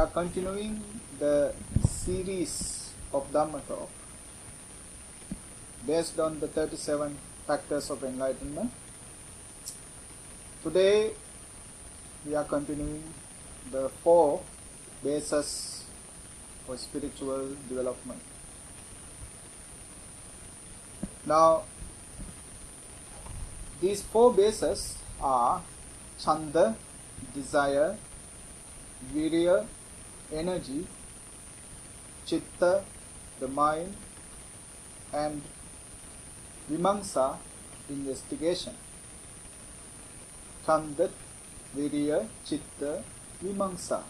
are continuing the series of Dhamma talk based on the 37 Factors of Enlightenment. Today we are continuing the 4 bases for spiritual development. Now, these 4 bases are canda, desire, viriya, energy, citta, the mind, and vimaṃsa, investigation. Canda, viriya, citta, vimaṃsa.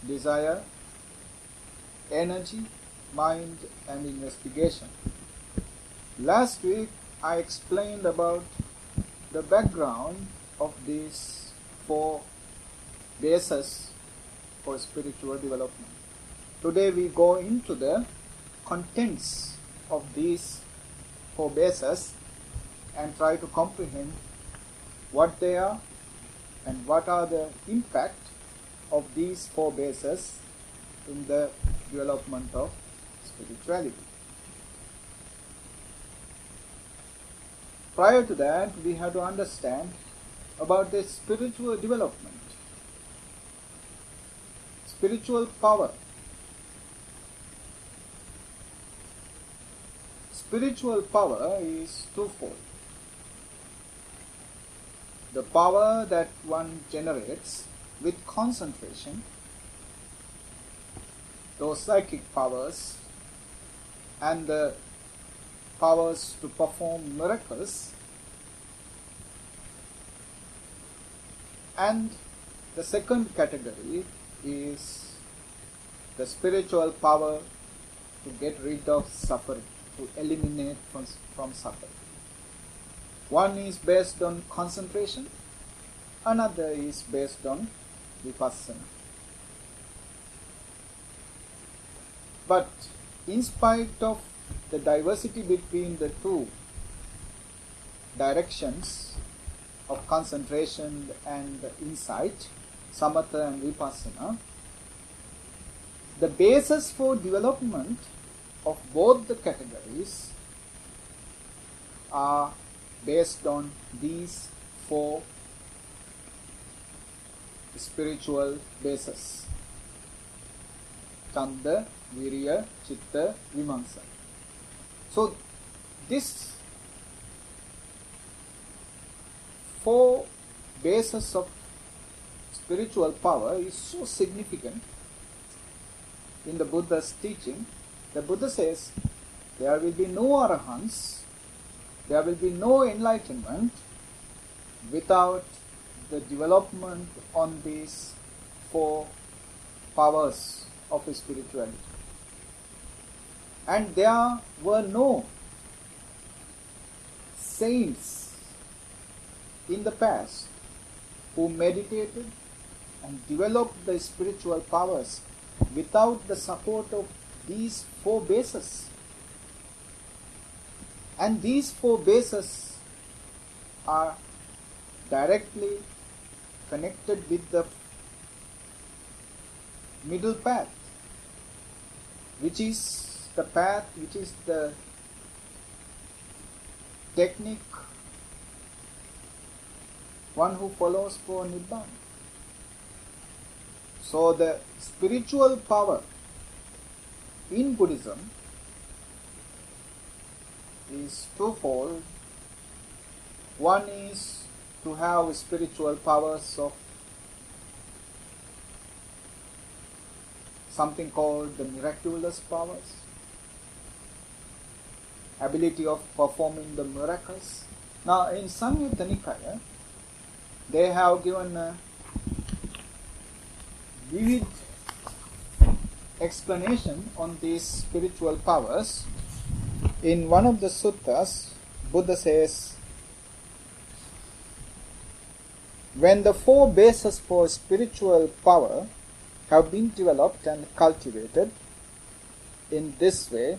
Desire, energy, mind, and investigation. Last week I explained about the background of these 4 bases for spiritual development. Today we go into the contents of these 4 bases and try to comprehend what they are and what are the impact of these 4 bases in the development of spirituality. Prior to that, we have to understand about the spiritual development. Spiritual power. Spiritual power is twofold. The power that one generates with concentration, those psychic powers, and the powers to perform miracles, and the second category is the spiritual power to get rid of suffering, to eliminate from suffering. One is based on concentration, another is based on vipassana. But in spite of the diversity between the 2 directions of concentration and insight, samatha and vipassana, the basis for development of both the categories are based on these 4 spiritual bases: canda, viriya, citta, vimaṃsa. So this 4 bases of spiritual power is so significant in the Buddha's teaching. The Buddha says there will be no arahants, there will be no enlightenment without the development on these 4 powers of spirituality. And there were no saints in the past who meditated and developed the spiritual powers without the support of these 4 bases. And these 4 bases are directly connected with the middle path, which is the path, which is the technique one who follows for nibbāṇa. So the spiritual power in Buddhism is twofold. One is to have spiritual powers of something called the miraculous powers, ability of performing the miracles. Now in Samyutta Nikaya, they have given a vivid explanation on these spiritual powers. In one of the suttas, Buddha says, when the 4 bases for spiritual power have been developed and cultivated in this way,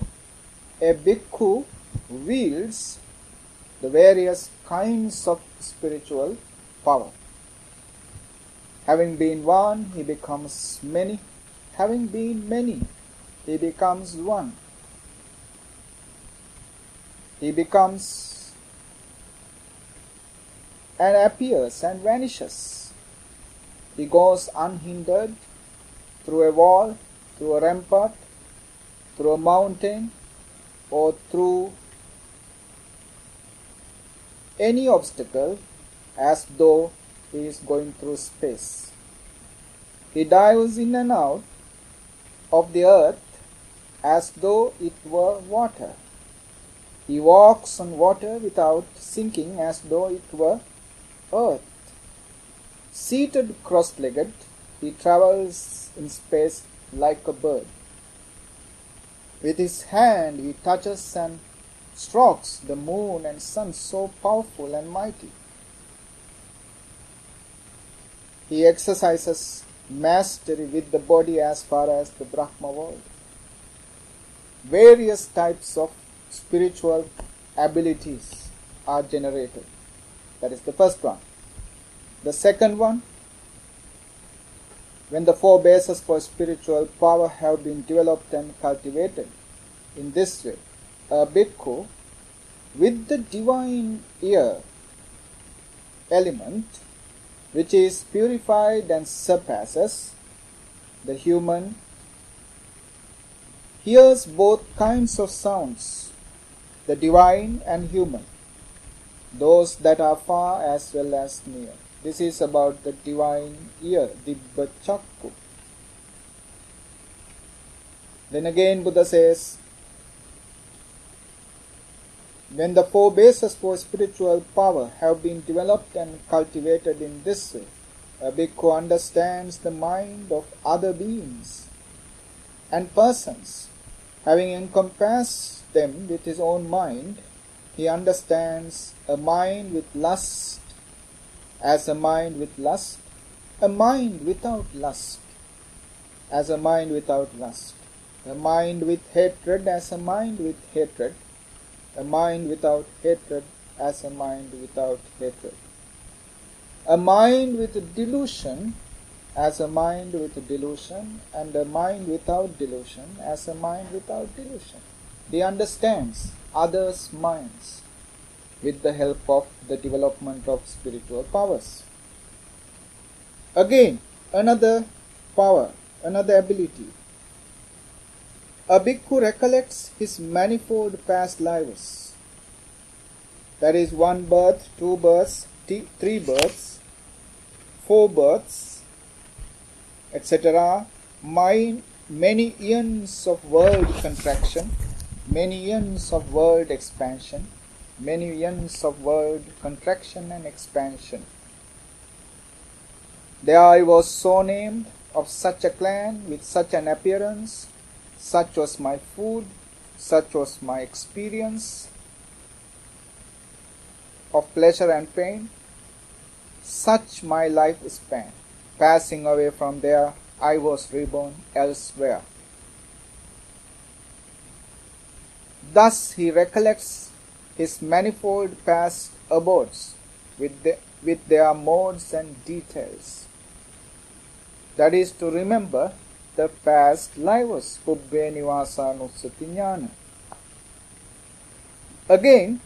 a bhikkhu wields the various kinds of spiritual power. Having been one, he becomes many. Having been many, he becomes one. He becomes and appears and vanishes. He goes unhindered through a wall, through a rampart, through a mountain, or through any obstacle, as though he is going through space. He dives in and out of the earth as though it were water. He walks on water without sinking as though it were earth. Seated cross-legged, he travels in space like a bird. With his hand he touches and strokes the moon and sun, so powerful and mighty. He exercises mastery with the body as far as the Brahma world. Various types of spiritual abilities are generated. That is the first one. The second one, when the four bases for spiritual power have been developed and cultivated in this way, a bhikkhu with the divine ear element, which is purified and surpasses the human, hears both kinds of sounds, the divine and human, those that are far as well as near. This is about the divine ear, Dibbha Chakku. Then again Buddha says, when the four bases for spiritual power have been developed and cultivated in this way, a bhikkhu understands the mind of other beings and persons. Having encompassed them with his own mind, he understands a mind with lust as a mind with lust, a mind without lust as a mind without lust, a mind with hatred as a mind with hatred, a mind without hatred as a mind without hatred, a mind with delusion as a mind with delusion, and a mind without delusion as a mind without delusion. He understands others' minds with the help of the development of spiritual powers. Again, another power, another ability. A bhikkhu recollects his manifold past lives. That is, one birth, two births, three births, four births, etc. Many eons of world contraction, many eons of world expansion, many eons of world contraction and expansion. There I was so named, of such a clan, with such an appearance, such was my food, such was my experience of pleasure and pain, such my life span. Passing away from there, I was reborn elsewhere. Thus he recollects his manifold past abodes with their modes and details. That is to remember the past lives, Pubbē Nivāsānussati Ñāna. Again,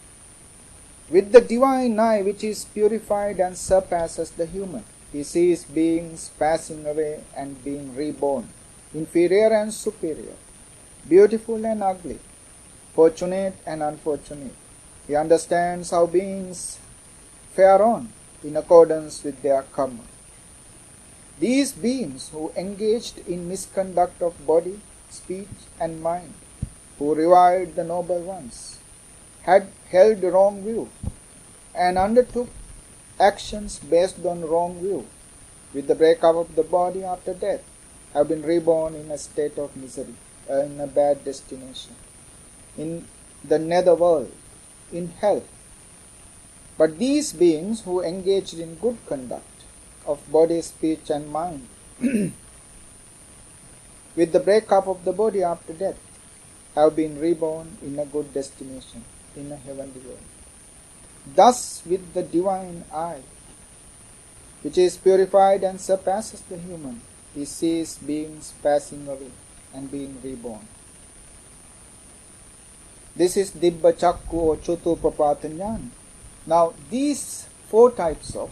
with the divine eye which is purified and surpasses the human, he sees beings passing away and being reborn, inferior and superior, beautiful and ugly, fortunate and unfortunate. He understands how beings fare on in accordance with their karma. These beings who engaged in misconduct of body, speech and mind, who reviled the noble ones, had held wrong view and undertook actions based on wrong view, with the breakup of the body after death, have been reborn in a state of misery, in a bad destination, in the nether world, in hell. But these beings who engaged in good conduct of body, speech and mind, with the breakup of the body after death, have been reborn in a good destination, in a heavenly world. Thus, with the divine eye, which is purified and surpasses the human. He sees beings passing away and being reborn. This is Dibba Chakku or Chutupapata Jnana. Now, these four types of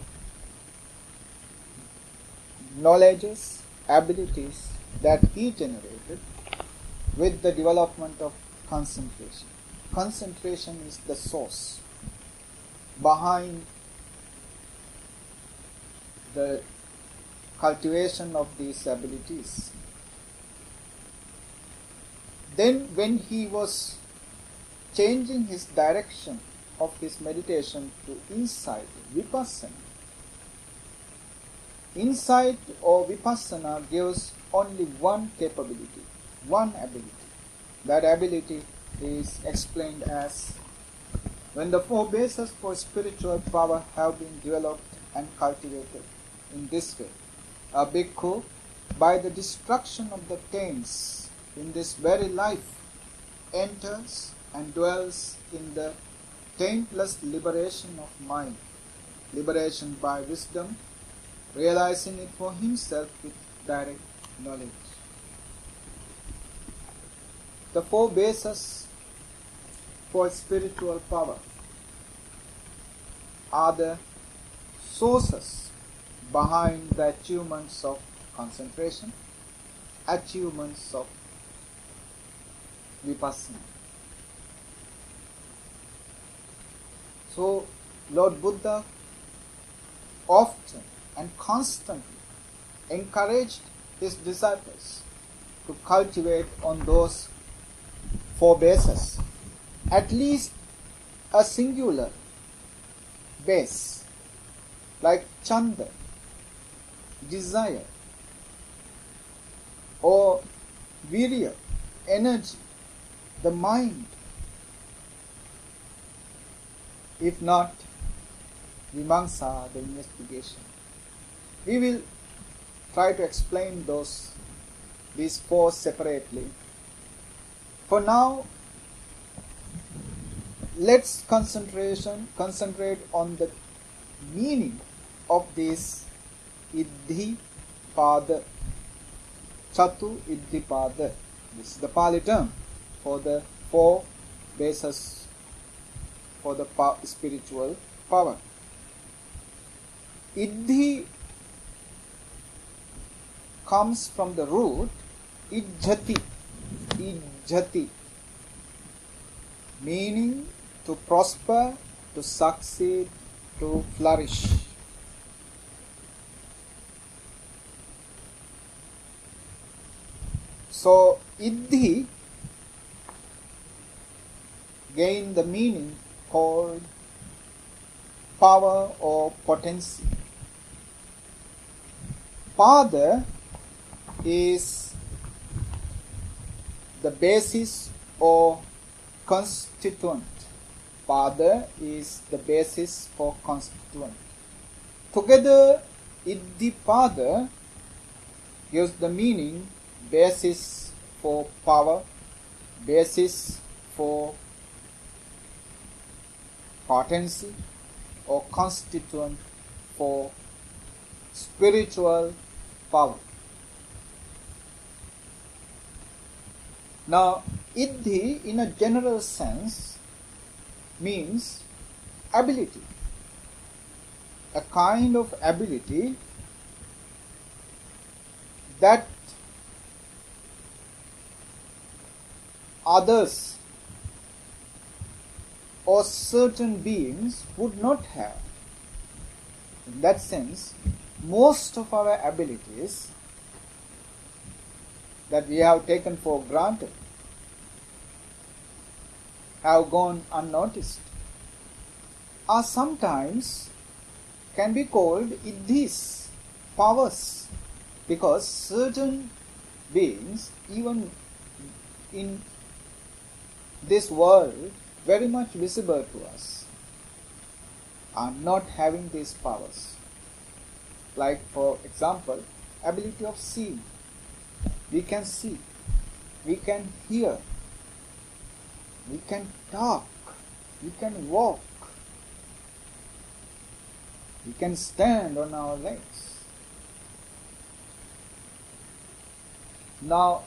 knowledges, abilities that he generated with the development of concentration. Concentration is the source behind the cultivation of these abilities. Then when he was changing his direction of his meditation to insight, vipassana. Insight or vipassana gives only one capability, one ability. That ability is explained as when the four bases for spiritual power have been developed and cultivated in this way, a bhikkhu, by the destruction of the taints in this very life, enters and dwells in the taintless liberation of mind, liberation by wisdom, realizing it for himself with direct knowledge. The four bases for spiritual power are the sources behind the achievements of concentration, achievements of vipassana. So, Lord Buddha often and constantly encouraged his disciples to cultivate on those four bases, at least a singular base, like canda, desire, or viriya, energy, the mind. If not, vimaṃsa, the investigation. We will try to explain these four separately. For now, let's concentrate on the meaning of this Iddhipāda, Chatu Iddhipāda. This is the Pali term for the four bases for the spiritual power. Iddhi comes from the root ijjhati, meaning to prosper, to succeed, to flourish. So, Iddhi gained the meaning called power or potency. Pada is the basis or constituent. Pada is the basis for constituent. Together, Iddhipāda gives the meaning basis for power, basis for potency, or constituent for spiritual power. Now, Iddhi in a general sense means ability, a kind of ability that others or certain beings would not have. In that sense, most of our abilities that we have taken for granted have gone unnoticed, are sometimes can be called iddhis, powers, because certain beings, even in this world very much visible to us, are not having these powers. Like, for example, ability of seeing. We can see, we can hear, we can talk, we can walk. We can stand on our legs. Now,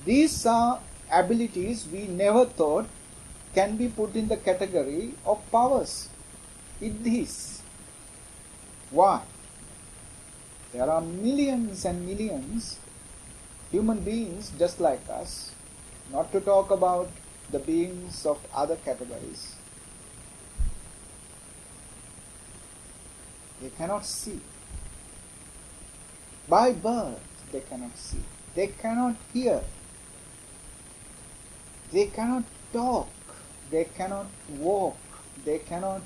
these are abilities we never thought can be put in the category of powers. Iddhis. Why? There are millions and millions human beings just like us, not to talk about the beings of other categories. They cannot see. By birth, they cannot see. They cannot hear. They cannot talk. They cannot walk. They cannot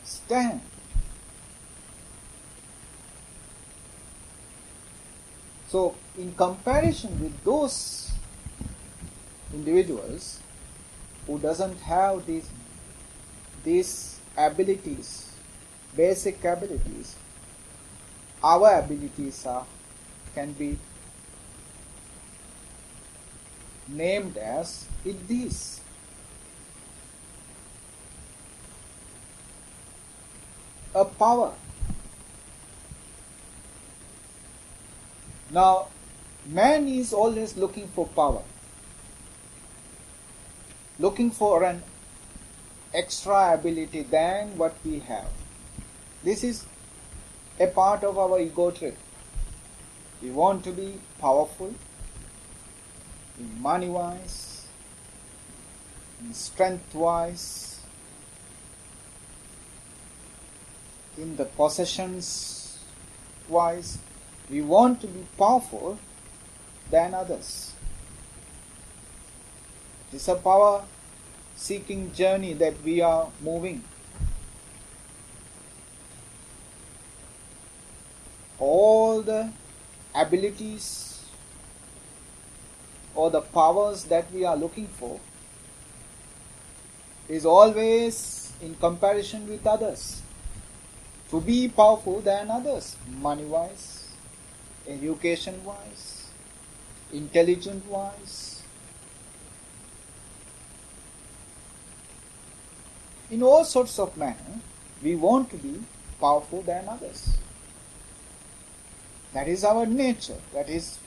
stand. So, in comparison with those individuals who doesn't have these abilities, basic abilities, our abilities can be named as iddhis. A power. Now, man is always looking for power, looking for an extra ability than what we have. This is a part of our ego trip. We want to be powerful in money-wise, in strength-wise, in the possessions-wise. We want to be powerful than others. It is a power-seeking journey that we are moving. All the abilities or the powers that we are looking for is always in comparison with others. To be powerful than others, money-wise, education-wise, intelligent-wise. In all sorts of manner, we want to be powerful than others. That is our nature. That is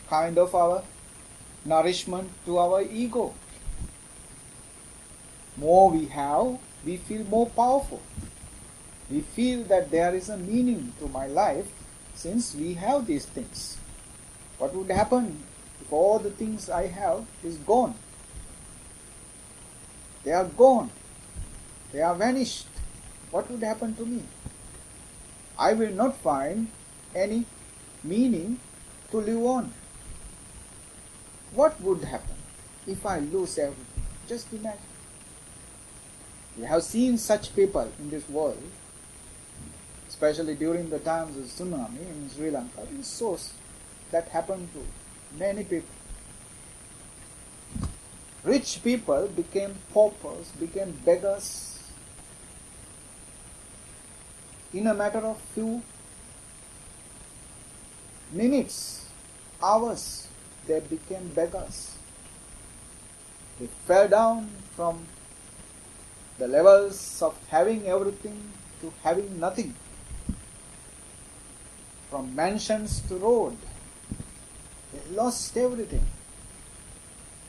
kind of our nourishment to our ego. More we have, we feel more powerful. We feel that there is a meaning to my life since we have these things. What would happen if all the things I have is gone? They are gone. They are vanished. What would happen to me? I will not find any meaning to live on. What would happen if I lose everything? Just imagine. We have seen such people in this world, especially during the times of tsunami in Sri Lanka. It is so that happened to many people. Rich people became paupers, became beggars. In a matter of few minutes, hours, they became beggars. They fell down from the levels of having everything to having nothing. From mansions to road. They lost everything.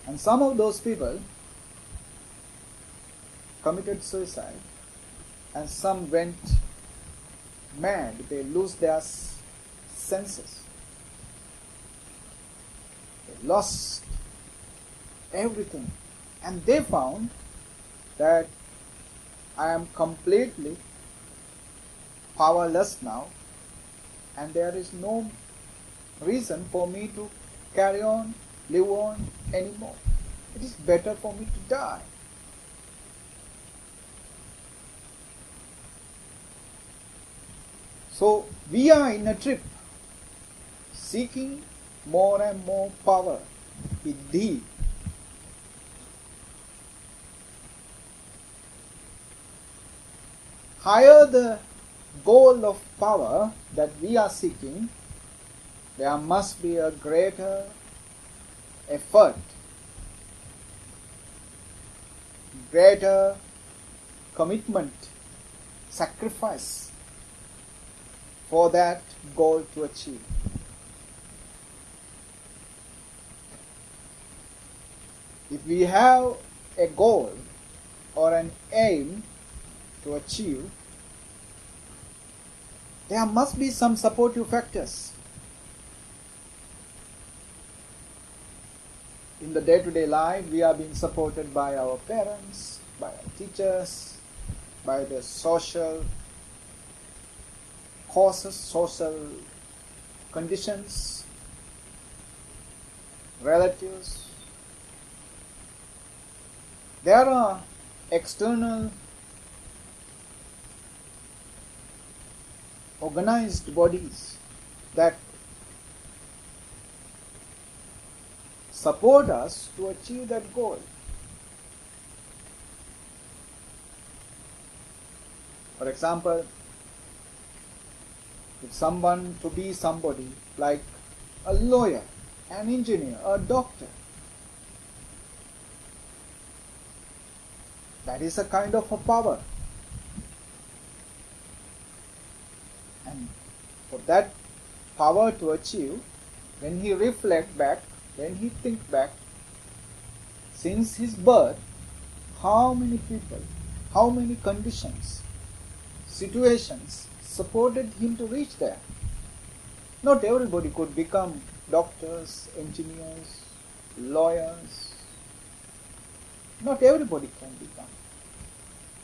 And some of those people committed suicide, and some went mad. They lose their senses. They lost everything. And they found that I am completely powerless now, and there is no reason for me to carry on, live on anymore. It is better for me to die. So we are in a trip, seeking more and more power, iddhi. Higher the goal of power that we are seeking, there must be a greater effort, greater commitment, sacrifice for that goal to achieve. If we have a goal or an aim to achieve, there must be some supportive factors. In the day-to-day life, we are being supported by our parents, by our teachers, by the social causes, social conditions, relatives. There are external organized bodies that support us to achieve that goal. For example, if someone to be somebody like a lawyer, an engineer, a doctor, that is a kind of a power. And for that power to achieve, when he reflect back, when he think back, since his birth, how many people, how many conditions, situations supported him to reach there. Not everybody could become doctors, engineers, lawyers. Not everybody can become.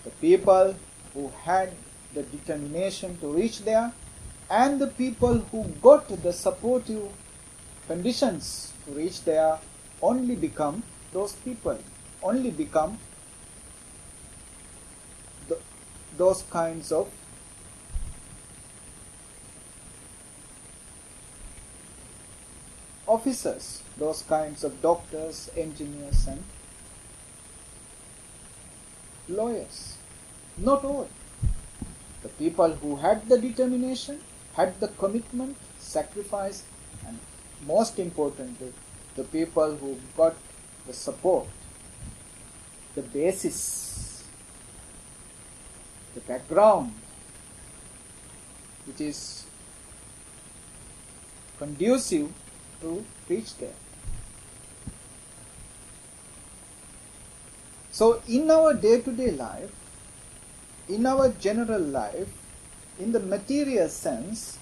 The people who had the determination to reach there and the people who got the supportive conditions to reach there only become those people, only become those kinds of officers, those kinds of doctors, engineers and lawyers. Not all. The people who had the determination, had the commitment, sacrifice, and most importantly, the people who got the support, the basis, the background, which is conducive to reach there. So in our day-to-day life, in our general life, in the material sense,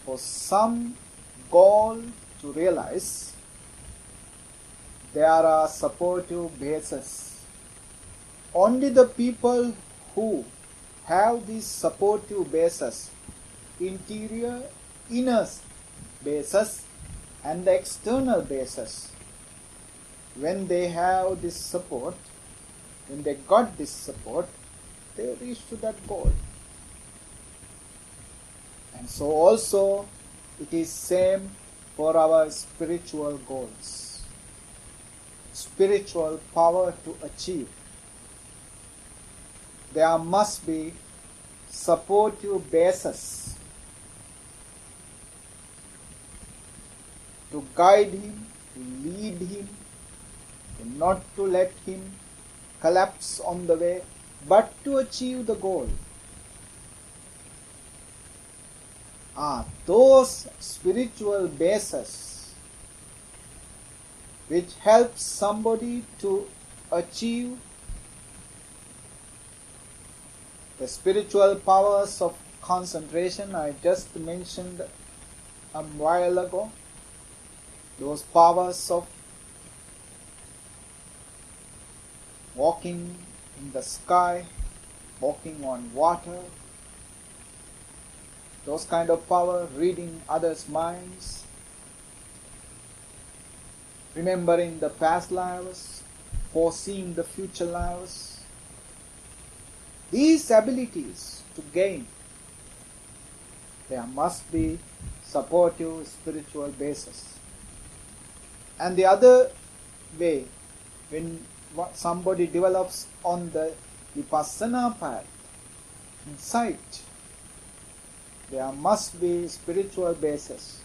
for some goal to realize, there are supportive bases. Only the people who have these supportive bases, interior, inner bases, and the external bases, when they have this support, when they got this support, they reach to that goal. And so also it is same for our spiritual goals. Spiritual power to achieve. There must be supportive basis to guide him, to lead him, not to let him collapse on the way, but to achieve the goal. Those spiritual bases which help somebody to achieve the spiritual powers of concentration I just mentioned a while ago, those powers of walking in the sky, walking on water, those kind of power, reading others' minds, remembering the past lives, foreseeing the future lives. These abilities to gain, there must be supportive spiritual basis. And the other way, when somebody develops on the vipassana path, insight, there must be spiritual basis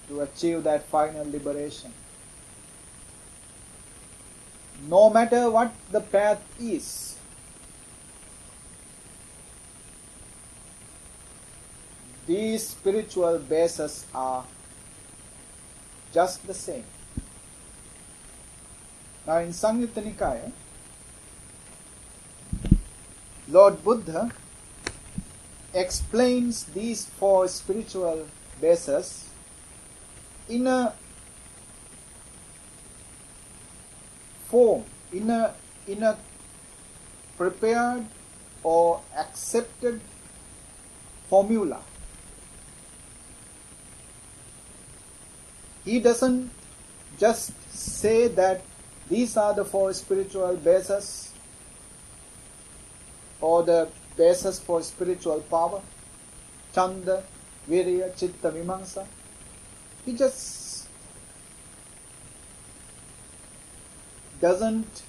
to achieve that final liberation. No matter what the path is, these spiritual bases are just the same. Now in Samyutta Nikaya, Lord Buddha explains these four spiritual bases in a form, in a prepared or accepted formula. He doesn't just say that these are the four spiritual bases or the basis for spiritual power: canda, viriya, citta, vimaṃsa. He just doesn't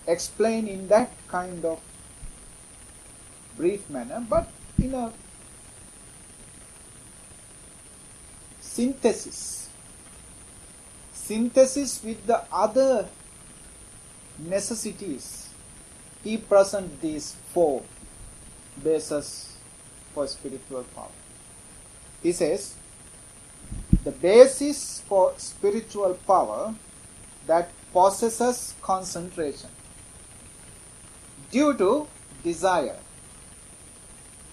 explain in that kind of brief manner, but in a synthesis with the other necessities. He presents these four bases for spiritual power. He says, the basis for spiritual power that possesses concentration due to desire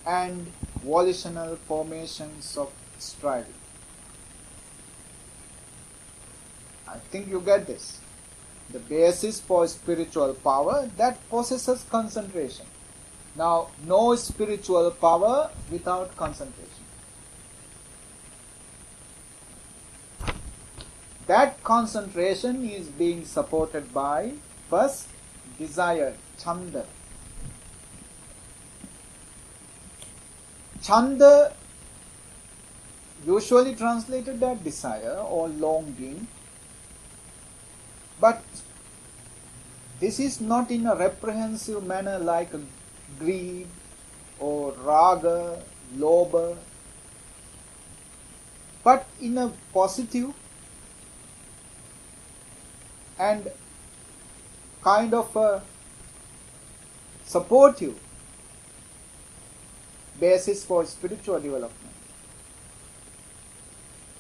and volitional formations of striving. I think you get this. The basis for spiritual power that possesses concentration. Now, no spiritual power without concentration. That concentration is being supported by, first, desire, canda. Canda, usually translated as desire or longing, but this is not in a reprehensive manner like greed or raga, lobha, but in a positive and kind of a supportive basis for spiritual development.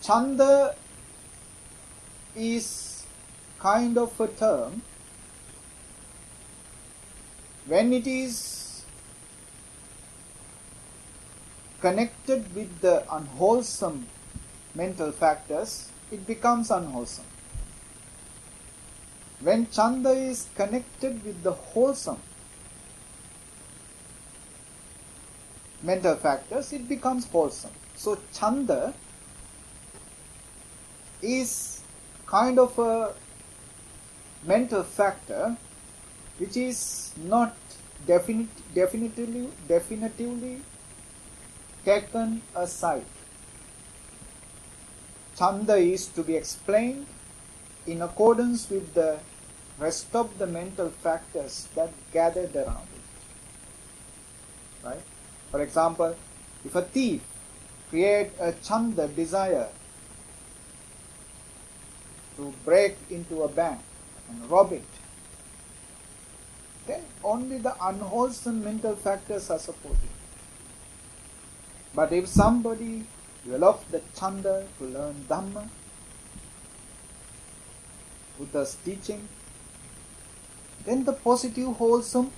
Canda is kind of a term when it is connected with the unwholesome mental factors, it becomes unwholesome. When canda is connected with the wholesome mental factors, it becomes wholesome. So canda is kind of a mental factor which is not definitively taken aside. Canda is to be explained in accordance with the rest of the mental factors that gathered around it. Right? For example, if a thief creates a canda desire to break into a bank and rob it, then only the unwholesome mental factors are supported. But if somebody develops the canda to learn Dhamma, Buddha's teaching, then the positive, wholesome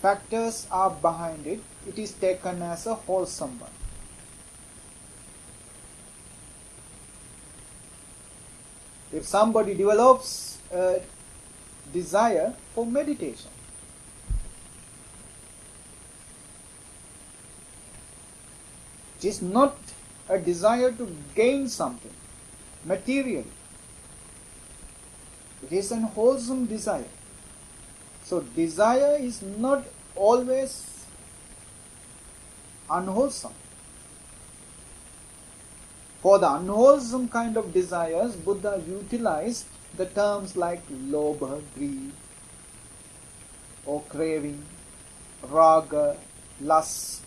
factors are behind it. It is taken as a wholesome one. If somebody develops a desire for meditation, it is not a desire to gain something materially. It is an wholesome desire. So desire is not always unwholesome. For the unwholesome kind of desires, Buddha utilized the terms like lobha, greed, or craving, raga, lust.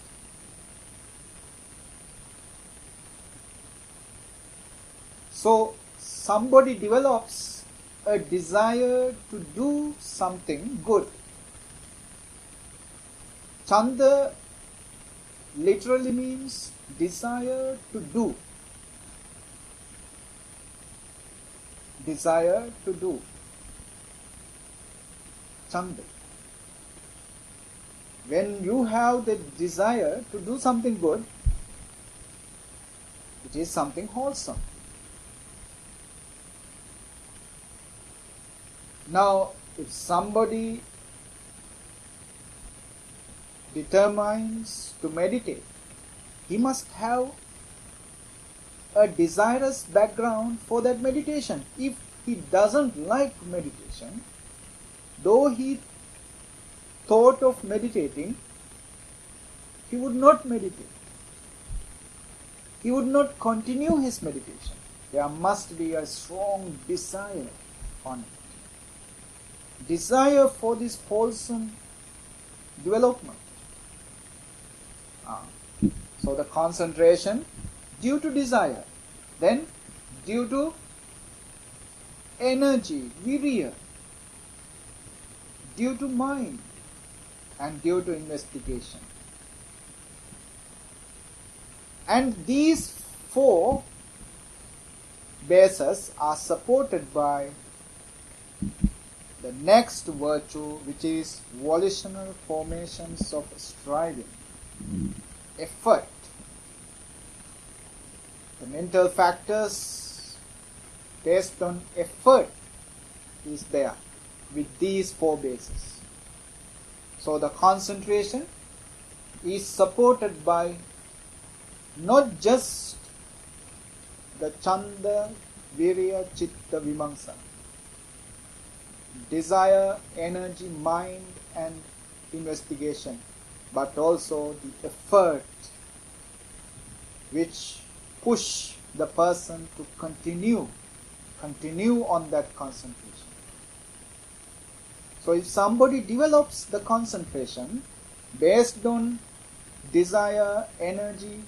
So somebody develops a desire to do something good. Canda literally means desire to do. Desire to do. Canda. When you have the desire to do something good, it is something wholesome. Now, if somebody determines to meditate, he must have a desirous background for that meditation. If he doesn't like meditation, though he thought of meditating, he would not meditate. He would not continue his meditation. There must be a strong desire on it. Desire for this wholesome development. So the concentration due to desire, then due to energy, viriya, due to mind, and due to investigation. And these four bases are supported by the next virtue, which is volitional formations of striving, effort. The mental factors based on effort is there with these four bases. So the concentration is supported by not just the canda, viriya, citta, vimaṃsa, desire, energy, mind and investigation, but also the effort which push the person to continue on that concentration. So if somebody develops the concentration based on desire, energy,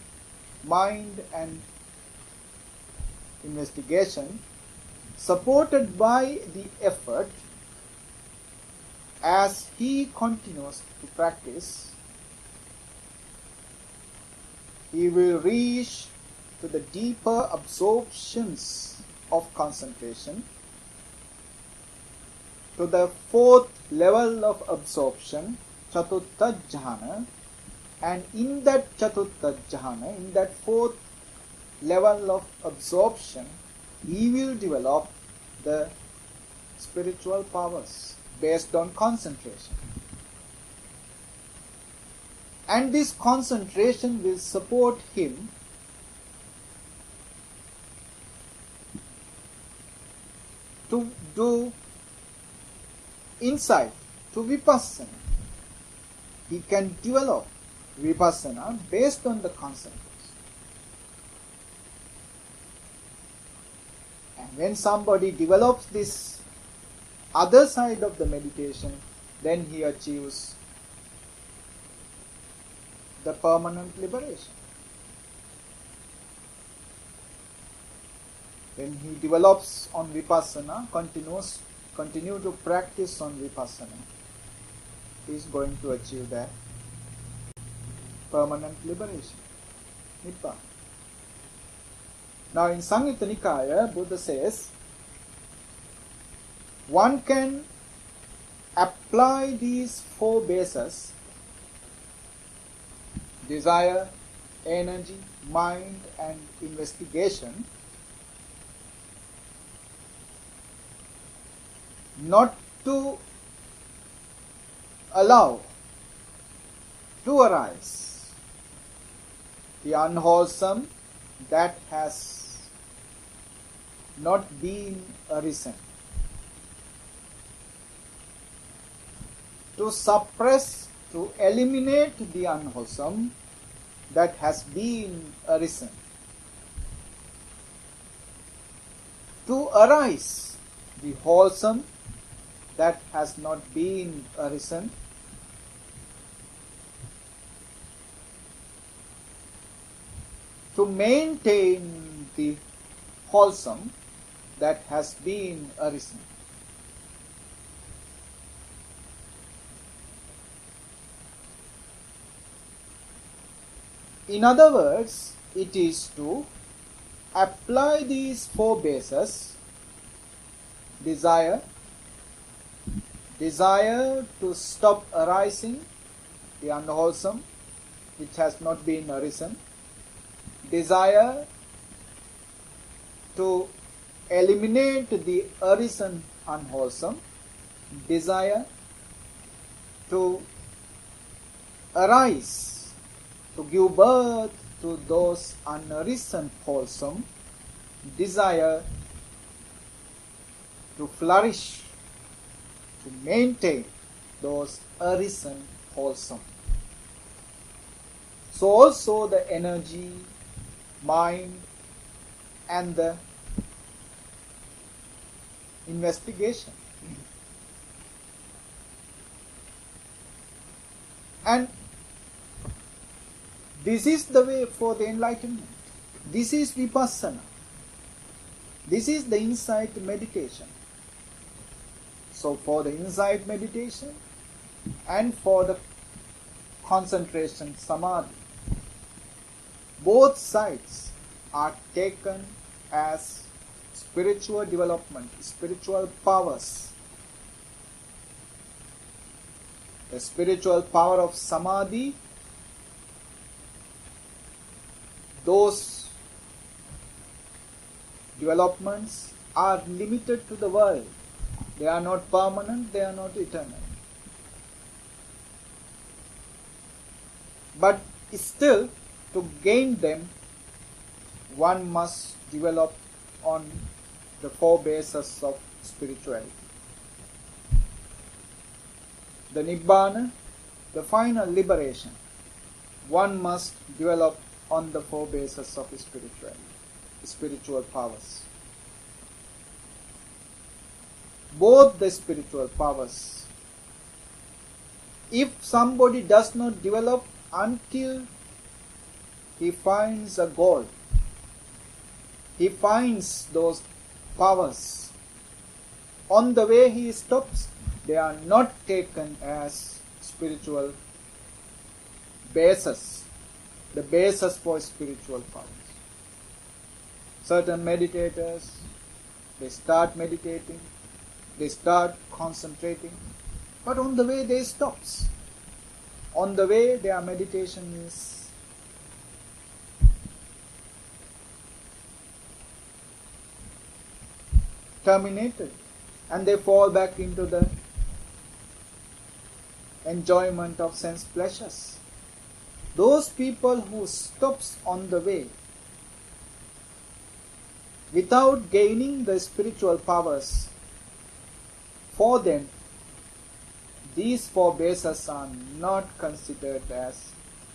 mind and investigation, supported by the effort, as he continues to practice, he will reach to the deeper absorptions of concentration, to the fourth level of absorption, chatutta jhana, and in that chatutta jhana, in that fourth level of absorption, he will develop the spiritual powers based on concentration. And this concentration will support him to do insight, to vipassana. He can develop vipassana based on the concentration. And when somebody develops this other side of the meditation, then he achieves the permanent liberation. When he develops on vipassana, continue to practice on vipassana, he is going to achieve that permanent liberation, nibbāṇa. Now in Samyutta Nikāya, Buddha says, one can apply these four bases, desire, energy, mind and investigation, not to allow to arise the unwholesome that has not been arisen, to suppress, to eliminate the unwholesome that has been arisen, to arise the wholesome that has not been arisen, to maintain the wholesome that has been arisen. In other words, it is to apply these four bases: desire, desire to stop arising, the unwholesome, which has not been arisen, desire to eliminate the arisen unwholesome, desire to arise, to give birth to those unarisen wholesome, desire to flourish, to maintain those arisen wholesome. So also the energy, mind, and the investigation. And this is the way for the enlightenment. This is vipassana. This is the insight meditation. So for the insight meditation and for the concentration samadhi, both sides are taken as spiritual development, spiritual powers. The spiritual power of samadhi, those developments are limited to the world. They are not permanent, they are not eternal. But still, to gain them, one must develop on the four bases of spirituality. The nibbāṇa, the final liberation, one must develop on the four bases of spirituality, spiritual powers. Both the spiritual powers, if somebody does not develop until he finds a goal, he finds those powers, on the way he stops, they are not taken as spiritual basis, the basis for spiritual powers. Certain meditators, they start meditating, they start concentrating, but on the way they stops. On the way their meditation is terminated and they fall back into the enjoyment of sense pleasures. Those people who stops on the way without gaining the spiritual powers, for them these four bases are not considered as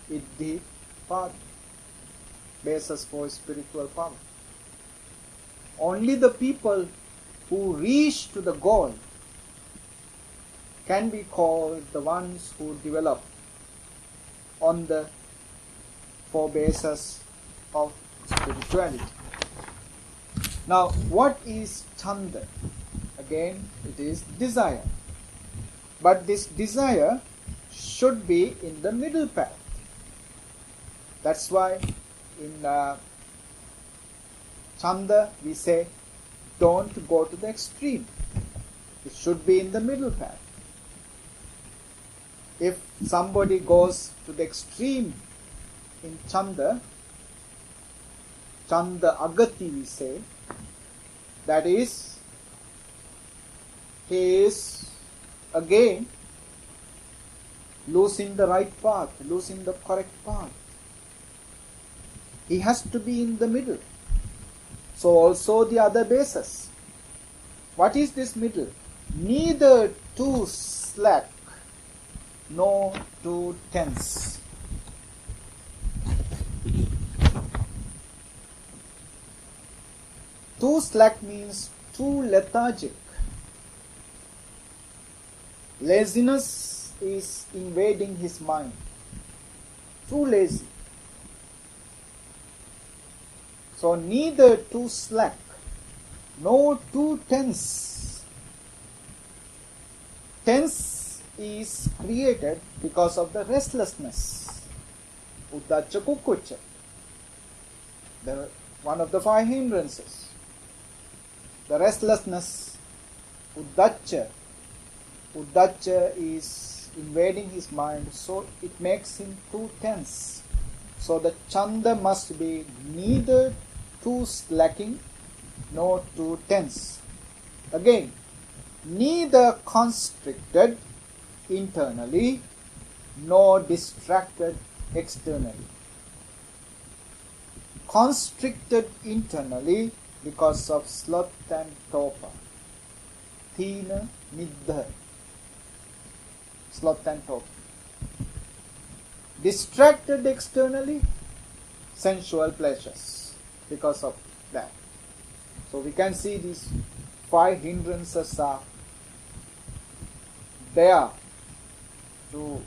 Iddhipāda, basis for spiritual power. Only the people who reach to the goal can be called the ones who develop on the four bases of spirituality. Now, what is canda? Again, it is desire. But this desire should be in the middle path. That's why in canda we say, don't go to the extreme. It should be in the middle path. If somebody goes to the extreme in canda agati we say, that is, he is again losing the right path, losing the correct path. He has to be in the middle. So also the other basis. What is this middle? Neither too slack nor too tense. Too slack means too lethargic. Laziness is invading his mind. Too lazy. So neither too slack nor too tense. Tense is created because of the restlessness. Uddhacca kukkucca, one of the 5 hindrances. The restlessness, uddhacca. Uddhacca is invading his mind, so it makes him too tense. So the canda must be neither too slacking nor too tense. Again, neither constricted internally nor distracted externally. Constricted internally because of sloth and topa. Thina niddha. Sloth and topa. Distracted externally, sensual pleasures because of that. So we can see these 5 hindrances are there to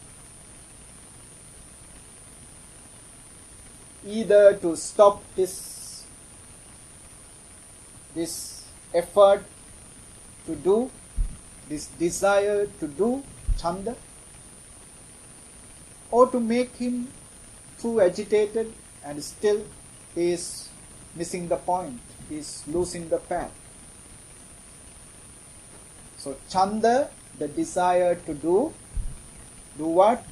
either to stop this effort to do, this desire to do canda, or to make him too agitated and still he is missing the point, he is losing the path. So canda, the desire to do what?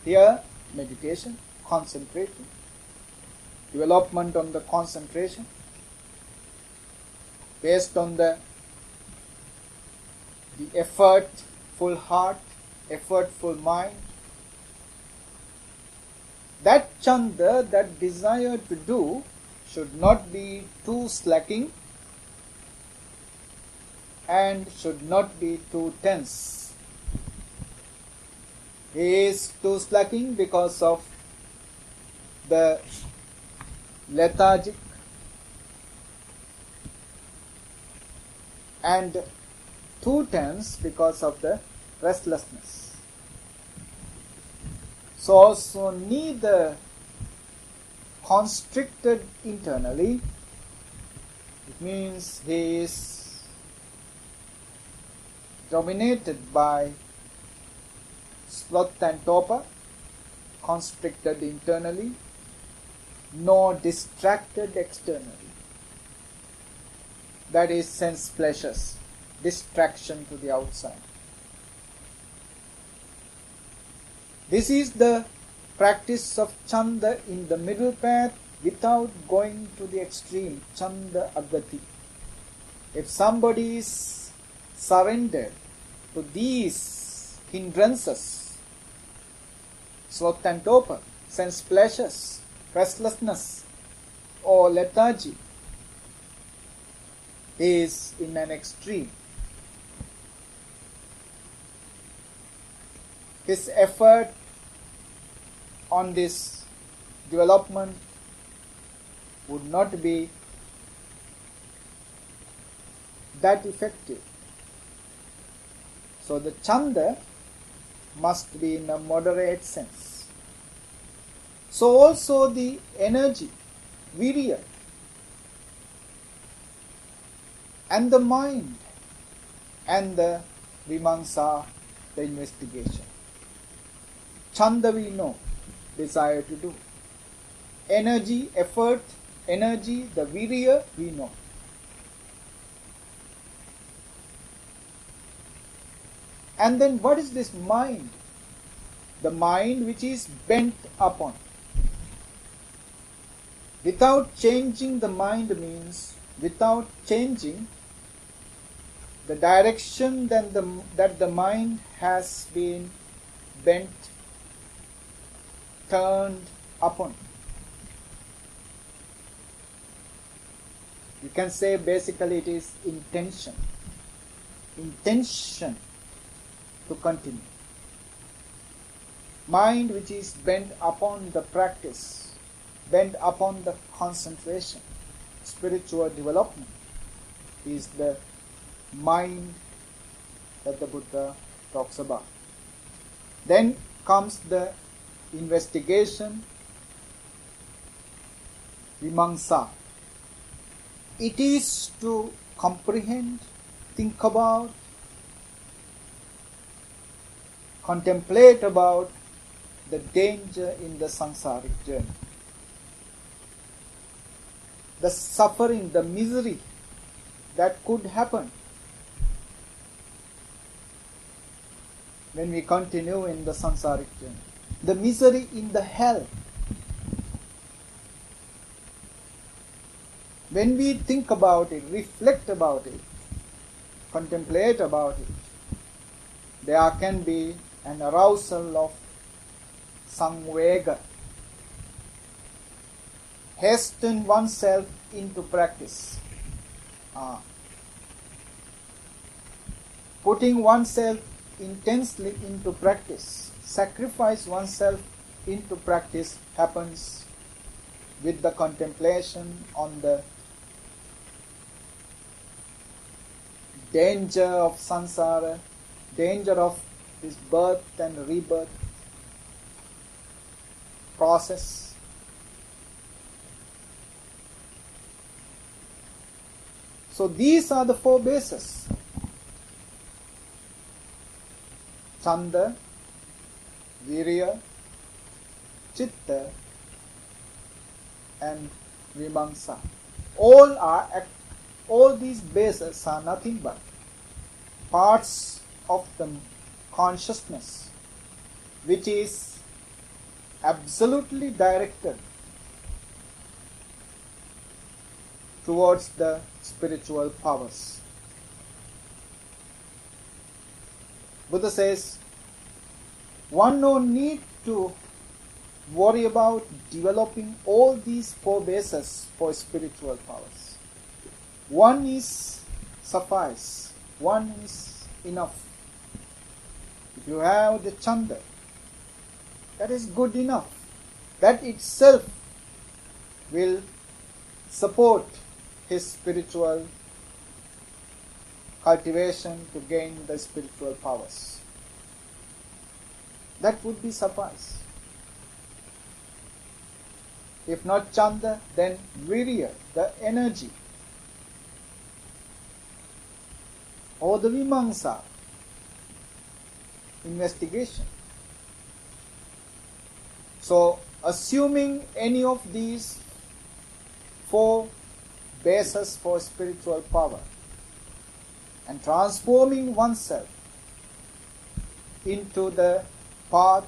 Here, meditation, concentration, development on the concentration, based on the effortful heart, effortful mind. That canda, that desire to do, should not be too slacking and should not be too tense. He is too slacking because of the lethargic and too tense because of the restlessness. So neither constricted internally, it means he is dominated by sloth and topa, constricted internally, nor distracted externally. That is sense pleasures, distraction to the outside. This is the practice of canda in the middle path without going to the extreme, canda agati. If somebody is surrendered to these hindrances, sloth and topa, sense pleasures, restlessness, or lethargy, is in an extreme. His effort on this development would not be that effective. So the canda must be in a moderate sense. So also the energy, viriya, and the mind, and the vimaṃsa, the investigation. Canda we know, desire to do. Energy, effort, energy, the viriya we know. And then what is this mind? The mind which is bent upon. Without changing the mind means without changing the direction that the mind has been bent, turned upon. You can say basically it is intention. Intention to continue. Mind which is bent upon the practice, bent upon the concentration, spiritual development, is the mind that the Buddha talks about. Then comes the investigation, vimaṃsa. It is to comprehend, think about, contemplate about the danger in the samsaric journey. The suffering, the misery that could happen when we continue in the samsaric journey. The misery in the hell. When we think about it, reflect about it, contemplate about it, there can be an arousal of samvega. Hasten oneself into practice. Putting oneself intensely into practice, sacrifice oneself into practice happens with the contemplation on the danger of samsara, danger of this birth and rebirth process. So these are the four bases. Canda, viriya, citta, and vimaṃsa. All these bases are nothing but parts of the consciousness which is absolutely directed towards the spiritual powers. Buddha says, one no need to worry about developing all these four bases for spiritual powers. One is suffice, one is enough. If you have the canda, that is good enough. That itself will support his spiritual cultivation to gain the spiritual powers. That would be suffice. If not canda, then viriya, the energy, or the vimaṃsa, investigation. So, assuming any of these four bases for spiritual power and transforming oneself into the path,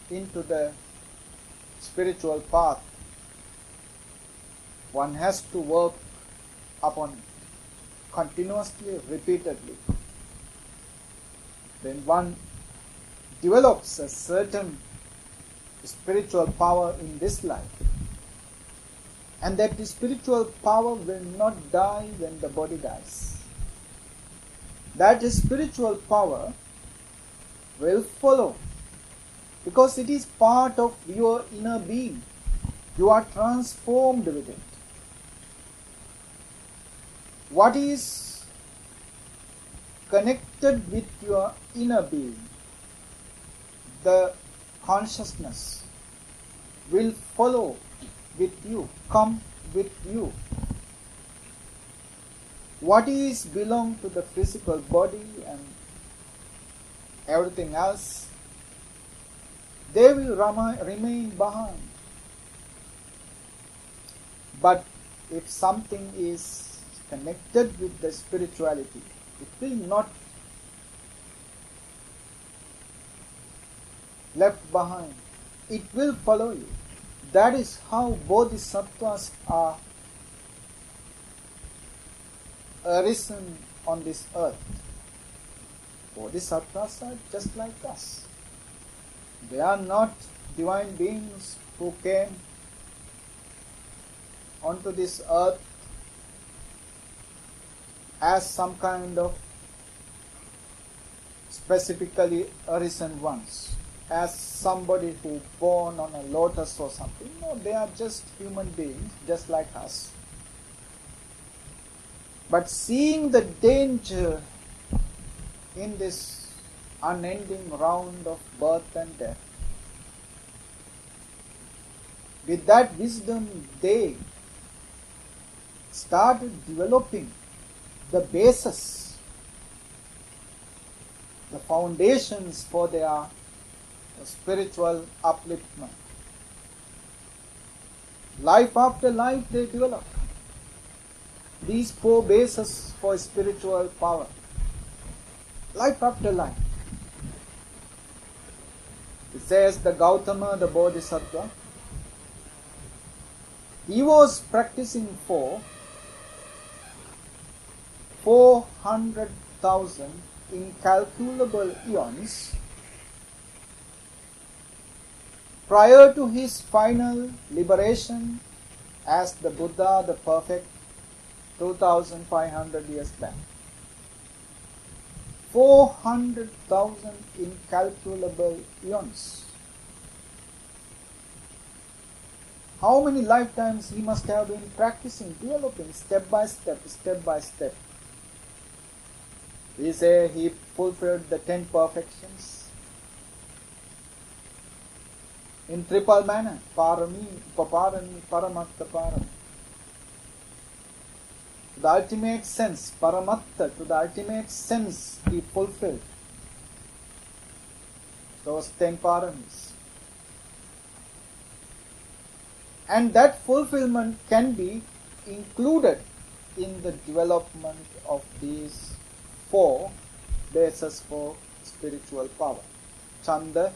into the spiritual path, one has to work upon it continuously, repeatedly. When one develops a certain spiritual power in this life, and that the spiritual power will not die when the body dies. That spiritual power will follow, because it is part of your inner being. You are transformed with it. What is connected with your inner being, the consciousness, will follow with you, come with you. What is belong to the physical body and everything else, they will remain behind. But if something is connected with the spirituality, it will not left behind. It will follow you. That is how bodhisattvas are arisen on this earth. Bodhisattvas are just like us. They are not divine beings who came onto this earth as some kind of specifically arisen ones, as somebody who born on a lotus or something. No, they are just human beings, just like us. But seeing the danger in this unending round of birth and death, with that wisdom they started developing the basis, the foundations for their spiritual upliftment. Life after life they develop. These 4 bases for spiritual power. Life after life. It says the Gautama, the Bodhisattva, he was practicing for 400,000 incalculable eons prior to his final liberation as the Buddha, the perfect, 2,500 years back. 400,000 incalculable eons. How many lifetimes he must have been practicing, developing step by step, step by step. We say he fulfilled the 10 perfections in triple manner, parami, upaparami, paramatta parami. To the ultimate sense, paramatta, to the ultimate sense he fulfilled those 10 paramis. And that fulfillment can be included in the development of these 4 bases for spiritual power. Canda,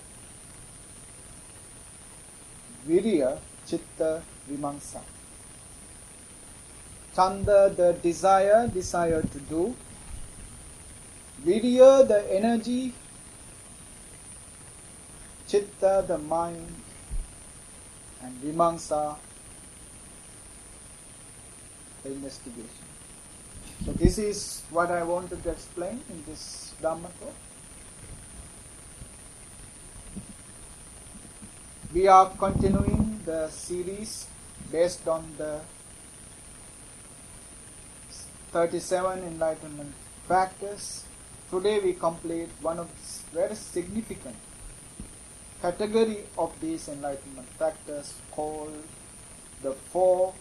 viriya, citta, vimaṃsa. Canda, the desire to do. Viriya, the energy. Citta, the mind. And vimaṃsa, the investigation. So this is what I wanted to explain in this Dhamma talk. We are continuing the series based on the 37 enlightenment factors. Today we complete one of the very significant category of these enlightenment factors called the 4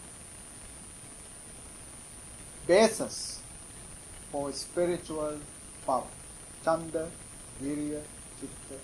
bases for spiritual power. Canda, viriya, citta,